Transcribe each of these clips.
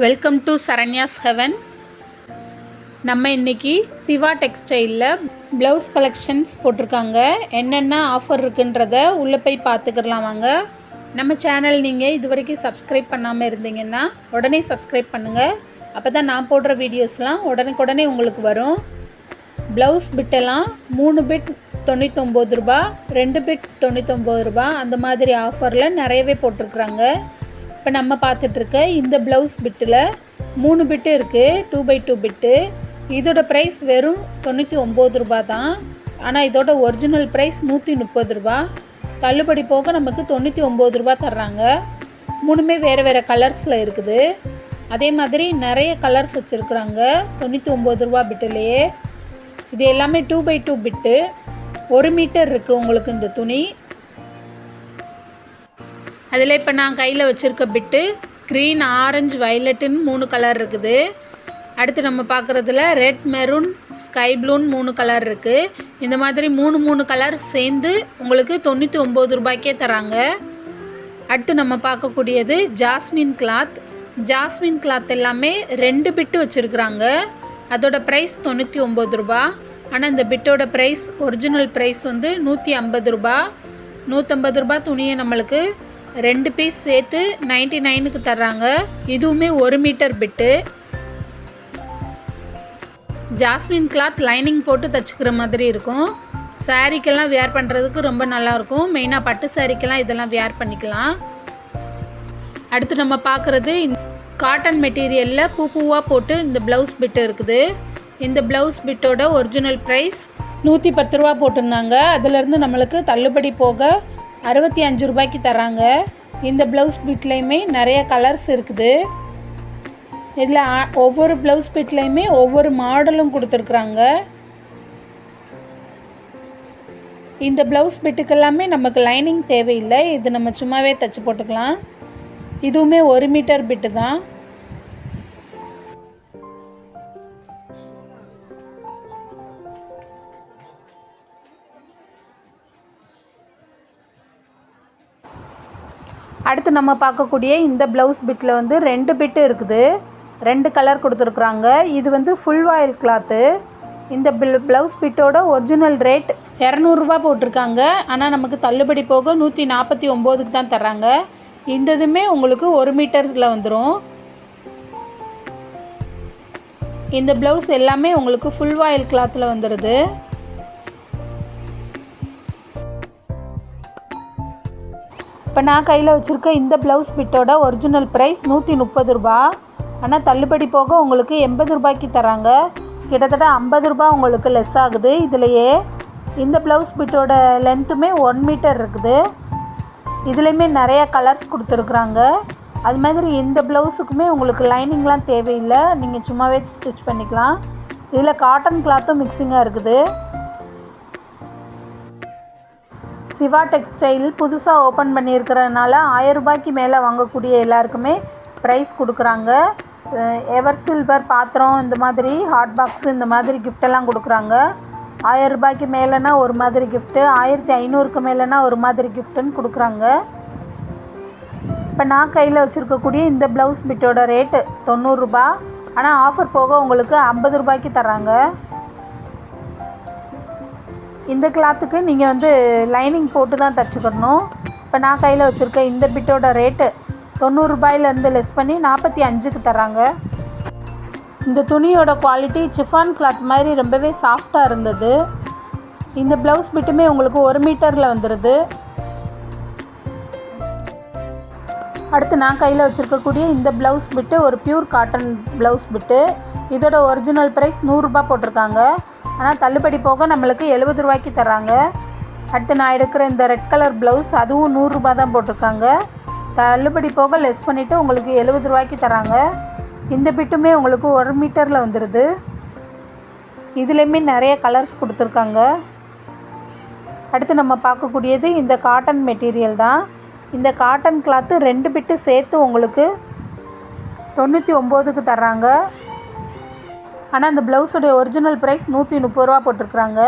Welcome to Saranya's heaven. நம்ம இன்றைக்கி Siva டெக்ஸ்டைலில் blouse collections போட்டிருக்காங்க. என்னென்ன ஆஃபர் இருக்குன்றத உள்ளே போய் பார்த்துக்கலாம் வாங்க. நம்ம சேனல் நீங்கள் இது வரைக்கும் சப்ஸ்கிரைப் பண்ணாமல் இருந்தீங்கன்னா உடனே சப்ஸ்கிரைப் பண்ணுங்கள். அப்போ தான் நான் போடுற வீடியோஸ்லாம் உடனுக்குடனே உங்களுக்கு வரும். ப்ளவுஸ் பிட்டெல்லாம் 3 பிட் 99 ரூபா, 2 பிட் 99 ரூபா, அந்த மாதிரி ஆஃபரில் நிறையவே போட்டிருக்குறாங்க. இப்போ நம்ம பார்த்துட்ருக்க இந்த ப்ளவுஸ் பிட்டில் 3 பிட்டு இருக்குது, 2x2 பிட்டு. இதோட ப்ரைஸ் வெறும் 99 ரூபா தான். ஆனால் இதோட ஒரிஜினல் ப்ரைஸ் 130 ரூபா. தள்ளுபடி போக நமக்கு 99 ரூபா தர்றாங்க. மூணுமே வேறு வேறு கலர்ஸில் இருக்குது. அதே மாதிரி நிறைய கலர்ஸ் வச்சுருக்குறாங்க 99 ரூபா பிட்டுலேயே. இது எல்லாமே 2x2 பிட்டு. 1 மீட்டர் இருக்குது உங்களுக்கு இந்த துணி. அதில் இப்போ நான் கையில் வச்சுருக்க பிட்டு க்ரீன், ஆரஞ்சு, வயலட்டுன்னு 3 கலர் இருக்குது. அடுத்து நம்ம பார்க்குறதுல ரெட், மெரூன், ஸ்கை ப்ளூன்னு 3 கலர் இருக்குது. இந்த மாதிரி 3 கலர் சேர்ந்து உங்களுக்கு 99 ரூபாய்க்கே தராங்க. அடுத்து நம்ம பார்க்கக்கூடியது ஜாஸ்மின் கிளாத். ஜாஸ்மின் கிளாத் எல்லாமே 2 பிட்டு வச்சுருக்குறாங்க. அதோட ப்ரைஸ் 99 ரூபா. ஆனால் இந்த பிட்டோட ப்ரைஸ் ஒரிஜினல் ப்ரைஸ் வந்து 150 ரூபா. 150 ரூபா துணியை நம்மளுக்கு 2 பீஸ் சேர்த்து 99க்கு தர்றாங்க. இதுவுமே 1 மீட்டர் பிட்டு. ஜாஸ்மின் கிளாத் லைனிங் போட்டு தச்சுக்கிற மாதிரி இருக்கும். சாரீக்கெல்லாம் வேர் பண்ணுறதுக்கு ரொம்ப நல்லாயிருக்கும். மெயினாக பட்டு சாரீக்கெல்லாம் இதெல்லாம் வேர் பண்ணிக்கலாம். அடுத்து நம்ம பார்க்குறது காட்டன் மெட்டீரியலில் பூவாக போட்டு இந்த ப்ளவுஸ் பிட்டு இருக்குது. இந்த ப்ளவுஸ் பிட்டோட ஒரிஜினல் ப்ரைஸ் 110 ரூபா போட்டிருந்தாங்க. அதிலேருந்து நம்மளுக்கு தள்ளுபடி போக 65 ரூபாய்க்கு தராங்க. இந்த ப்ளவுஸ் பிட்லேயுமே நிறைய கலர்ஸ் இருக்குது. இதில் ஒவ்வொரு ப்ளவுஸ் பிட்லேயுமே ஒவ்வொரு மாடலும் கொடுத்துருக்குறாங்க. இந்த ப்ளவுஸ் பிட்டுக்கெல்லாமே நமக்கு லைனிங் தேவையில்லை. இது நம்ம சும்மாவே தைச்சி போட்டுக்கலாம். இதுவுமே 1 மீட்டர் பிட்டு தான். அடுத்து நம்ம பார்க்கக்கூடிய இந்த ப்ளவுஸ் பிட்டில் வந்து 2 பிட்டு இருக்குது. 2 கலர் கொடுத்துருக்குறாங்க. இது வந்து ஃபுல் வாயில் கிளாத்து. இந்த ப்ளவுஸ் பிட்டோட ஒரிஜினல் ரேட் 200 ரூபா போட்டிருக்காங்க. ஆனால் நமக்கு தள்ளுபடி போக 149க்கு தான் தர்றாங்க. இந்த இதுமே உங்களுக்கு 1 மீட்டரில் வந்துடும். இந்த ப்ளவுஸ் எல்லாமே உங்களுக்கு ஃபுல் வாயில் கிளாத்தில் வந்துடுது. இப்போ நான் கையில் வச்சுருக்க இந்த ப்ளவுஸ் பிட்டோட ஒரிஜினல் ப்ரைஸ் 130 ரூபா. ஆனால் தள்ளுபடி போக உங்களுக்கு 80 ரூபாய்க்கு தராங்க. கிட்டத்தட்ட 50 ரூபா உங்களுக்கு லெஸ் ஆகுது. இதுலையே இந்த ப்ளவுஸ் பிட்டோட லென்த்துமே 1 மீட்டர் இருக்குது. இதுலேயுமே நிறைய கலர்ஸ் கொடுத்துருக்குறாங்க. அது மாதிரி இந்த ப்ளவுஸுக்குமே உங்களுக்கு லைனிங்லாம் தேவையில்லை. நீங்கள் சும்மாவே ஸ்டிச் பண்ணிக்கலாம். இதில் காட்டன் கிளாத்தும் மிக்சிங்காக இருக்குது. சிவா டெக்ஸ்டைல் புதுசாக ஓப்பன் பண்ணியிருக்கிறதுனால 1000 ரூபாய்க்கு மேலே வாங்கக்கூடிய எல்லாருக்குமே ப்ரைஸ் கொடுக்குறாங்க. எவர் சில்வர் பாத்திரம், இந்த மாதிரி ஹாட் பாக்ஸு, இந்த மாதிரி கிஃப்டெல்லாம் கொடுக்குறாங்க. 1000 ரூபாய்க்கு மேலேனா ஒரு மாதிரி கிஃப்ட்டு, 1500க்கு மேலேனா ஒரு மாதிரி கிஃப்ட்டுன்னு கொடுக்குறாங்க. இப்போ நான் கையில் வச்சுருக்கக்கூடிய இந்த ப்ளவுஸ் பிட்டோட ரேட்டு 90 ரூபா. ஆனால் ஆஃபர் போக உங்களுக்கு 50 ரூபாய்க்கு தராங்க. இந்த கிளாத்துக்கு நீங்கள் வந்து லைனிங் போட்டு தான் தைச்சிக்கணும். இப்போ நான் கையில் வச்சுருக்க இந்த பிட்டோட ரேட்டு 90 ரூபாயிலேருந்து லெஸ் பண்ணி 45க்கு தராங்க. இந்த துணியோட குவாலிட்டி சிஃபான் கிளாத் மாதிரி ரொம்பவே சாஃப்டாக இருந்தது. இந்த ப்ளவுஸ் பிட்டுமே உங்களுக்கு 1 மீட்டரில் வந்துடுது. அடுத்து நான் கையில் வச்சுருக்கக்கூடிய இந்த ப்ளவுஸ் பிட்டு ஒரு பியூர் காட்டன் ப்ளவுஸ் பிட்டு. இதோட ஒரிஜினல் ப்ரைஸ் 100 ரூபா போட்டிருக்காங்க. ஆனால் தள்ளுபடி போக நம்மளுக்கு 70 ரூபாய்க்கு தராங்க. அடுத்து நான் எடுக்கிற இந்த ரெட் கலர் ப்ளவுஸ் அதுவும் 100 ரூபா தான் போட்டிருக்காங்க. தள்ளுபடி போக லெஸ் பண்ணிவிட்டு உங்களுக்கு 70 ரூபாய்க்கு தராங்க. இந்த பிட்டுமே உங்களுக்கு 1 மீட்டரில் வந்துடுது. இதுலேயுமே நிறைய கலர்ஸ் கொடுத்துருக்காங்க. அடுத்து நம்ம பார்க்கக்கூடியது இந்த காட்டன் மெட்டீரியல் தான். இந்த காட்டன் கிளாத்து 2 பிட்டு சேர்த்து உங்களுக்கு 99க்கு தர்றாங்க. ஆனால் இந்த ப்ளவுஸோடைய ஒரிஜினல் ப்ரைஸ் 130 ரூபா போட்டிருக்குறாங்க.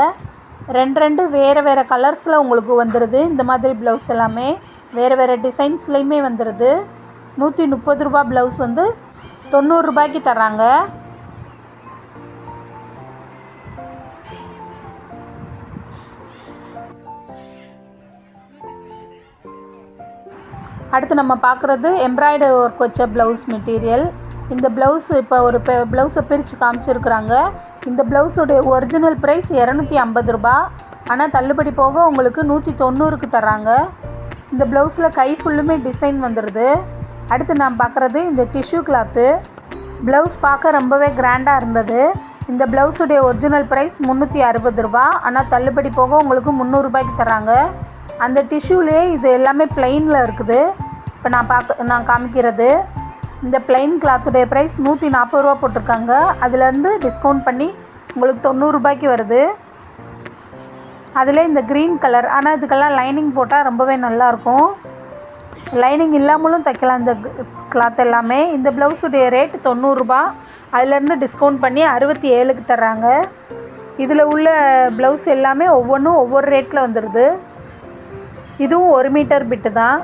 2 வேறு வேறு கலர்ஸில் உங்களுக்கு வந்துடுது. இந்த மாதிரி ப்ளவுஸ் எல்லாமே வேறு வேறு டிசைன்ஸ்லேயுமே வந்துடுது. 130 ரூபா ப்ளவுஸ் வந்து 90 ரூபாய்க்கு தர்றாங்க. அடுத்து நம்ம பார்க்குறது எம்ப்ராய்டரி ஒர்க் வச்ச ப்ளவுஸ் மெட்டீரியல். இந்த ப்ளவுஸ் இப்போ ஒரு ப்ளவுஸை பிரித்து காமிச்சிருக்கிறாங்க. இந்த ப்ளவுஸோடைய ஒரிஜினல் ப்ரைஸ் 250 ரூபா. ஆனால் தள்ளுபடி போக உங்களுக்கு 190க்கு தர்றாங்க. இந்த ப்ளவுஸில் கை ஃபுல்லுமே டிசைன் வந்துடுது. அடுத்து நான் பார்க்குறது இந்த டிஷ்யூ கிளாத்து. ப்ளவுஸ் பார்க்க ரொம்பவே கிராண்டாக இருந்தது. இந்த ப்ளவுஸுடைய ஒரிஜினல் ப்ரைஸ் 360 ரூபா. ஆனால் தள்ளுபடி போக உங்களுக்கு 300 ரூபாய்க்கு தராங்க. அந்த டிஷ்யூலேயே இது எல்லாமே ப்ளைனில் இருக்குது. இப்போ நான் காமிக்கிறது இந்த ப்ளைன் கிளாத்துடைய ப்ரைஸ் 140 ரூபா போட்டிருக்காங்க. அதுலேருந்து டிஸ்கவுண்ட் பண்ணி உங்களுக்கு 90 ரூபாய்க்கு வருது. அதில் இந்த க்ரீன் கலர், ஆனால் இதுக்கெல்லாம் லைனிங் போட்டால் ரொம்பவே நல்லாயிருக்கும். லைனிங் இல்லாமலும் தைக்கலாம் இந்த கிளாத் எல்லாமே. இந்த ப்ளவுஸுடைய ரேட் 90 ரூபா. அதிலேருந்து டிஸ்கவுண்ட் பண்ணி 67க்கு தர்றாங்க. இதில் உள்ள ப்ளவுஸ் எல்லாமே ஒவ்வொன்றும் ஒவ்வொரு ரேட்டில் வந்துடுது. இதுவும் 1 மீட்டர் பிட்டு தான்.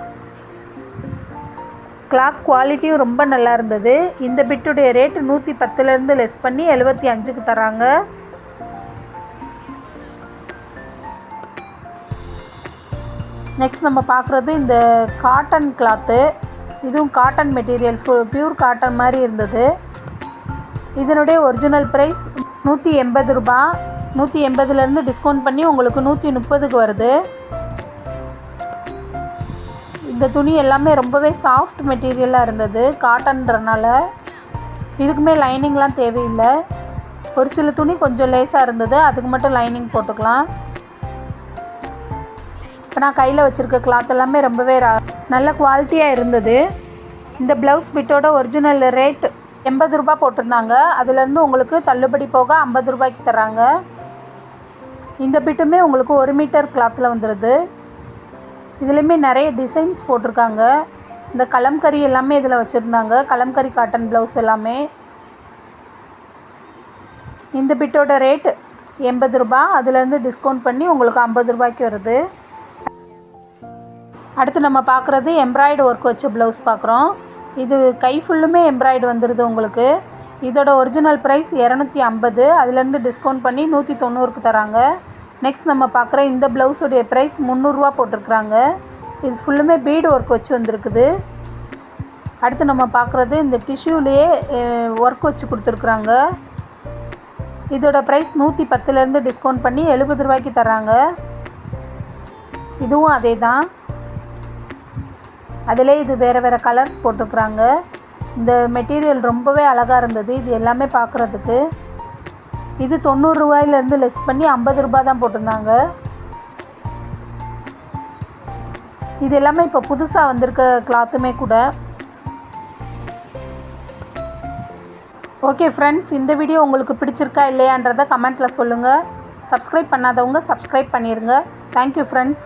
கிளாத் குவாலிட்டியும் ரொம்ப நல்லா இருந்தது. இந்த பிட்டுடைய ரேட் 110லேருந்து லெஸ் பண்ணி 75க்கு தராங்க. நெக்ஸ்ட் நம்ம பார்க்குறது இந்த காட்டன் கிளாத்து. இதுவும் காட்டன் மெட்டீரியல், பியூர் காட்டன் மாதிரி இருந்தது. இதனுடைய ஒரிஜினல் ப்ரைஸ் 180 ரூபா. 180லேருந்து டிஸ்கவுண்ட் பண்ணி உங்களுக்கு 130க்கு வருது. இந்த துணி எல்லாமே ரொம்பவே சாஃப்ட் மெட்டீரியலாக இருந்தது காட்டன்றனால. இதுக்குமே லைனிங்லாம் தேவையில்லை. ஒரு சில துணி கொஞ்சம் லேஸாக இருந்தது, அதுக்கு மட்டும் லைனிங் போட்டுக்கலாம். இப்போ நான் கையில் வச்சுருக்க கிளாத் எல்லாமே ரொம்பவே நல்ல குவாலிட்டியாக இருந்தது. இந்த ப்ளவுஸ் பிட்டோட ஒரிஜினல் ரேட் 80 ரூபா போட்டிருந்தாங்க. அதுலேருந்து உங்களுக்கு தள்ளுபடி போக 50 ரூபாய்க்கு தராங்க. இந்த பிட்டுமே உங்களுக்கு 1 மீட்டர் கிளாத்தில் வந்துடுது. இதுலேயுமே நிறைய டிசைன்ஸ் போட்டிருக்காங்க. இந்த கலம்கரி எல்லாமே இதில் வச்சுருந்தாங்க. கலம்கரி காட்டன் ப்ளவுஸ் எல்லாமே. இந்த பிட்டோட ரேட் 80 ரூபா. அதுலேருந்து டிஸ்கவுண்ட் பண்ணி உங்களுக்கு 50 ரூபாய்க்கு வருது. அடுத்து நம்ம பார்க்குறது எம்ப்ராய்டு ஒர்க் வச்ச ப்ளவுஸ் பார்க்குறோம். இது கை ஃபுல்லுமே எம்ப்ராய்டு வந்துடுது உங்களுக்கு. இதோட ஒரிஜினல் ப்ரைஸ் 250. அதுலேருந்து டிஸ்கவுண்ட் பண்ணி 190க்கு தராங்க. நெக்ஸ்ட் நம்ம பார்க்குற இந்த ப்ளவுஸுடைய ப்ரைஸ் 300 ரூபா போட்டிருக்குறாங்க. இது ஃபுல்லுமே பீடு ஒர்க் வச்சு வந்திருக்குது. அடுத்து நம்ம பார்க்குறது இந்த டிஷ்யூலேயே ஒர்க் வச்சு கொடுத்துருக்குறாங்க. இதோட ப்ரைஸ் 110லேருந்து டிஸ்கவுண்ட் பண்ணி 70 ரூபாய்க்கு தராங்க. இதுவும் அதே தான். அதிலே இது வேறு வேறு கலர்ஸ் போட்டிருக்குறாங்க. இந்த மெட்டீரியல் ரொம்பவே அழகாக இருந்தது. இது எல்லாமே பார்க்குறதுக்கு. இது 90 ரூபாயிலேருந்து லெஸ் பண்ணி 50 ரூபா தான் போட்டிருந்தாங்க. இது எல்லாமே இப்போ புதுசாக வந்திருக்க கிளாத்துமே கூட. ஓகே ஃப்ரெண்ட்ஸ், இந்த வீடியோ உங்களுக்கு பிடிச்சிருக்கா இல்லையான்றதை கமெண்ட்டில் சொல்லுங்கள். சப்ஸ்கிரைப் பண்ணாதவங்க சப்ஸ்கிரைப் பண்ணிடுங்க. Thank you friends.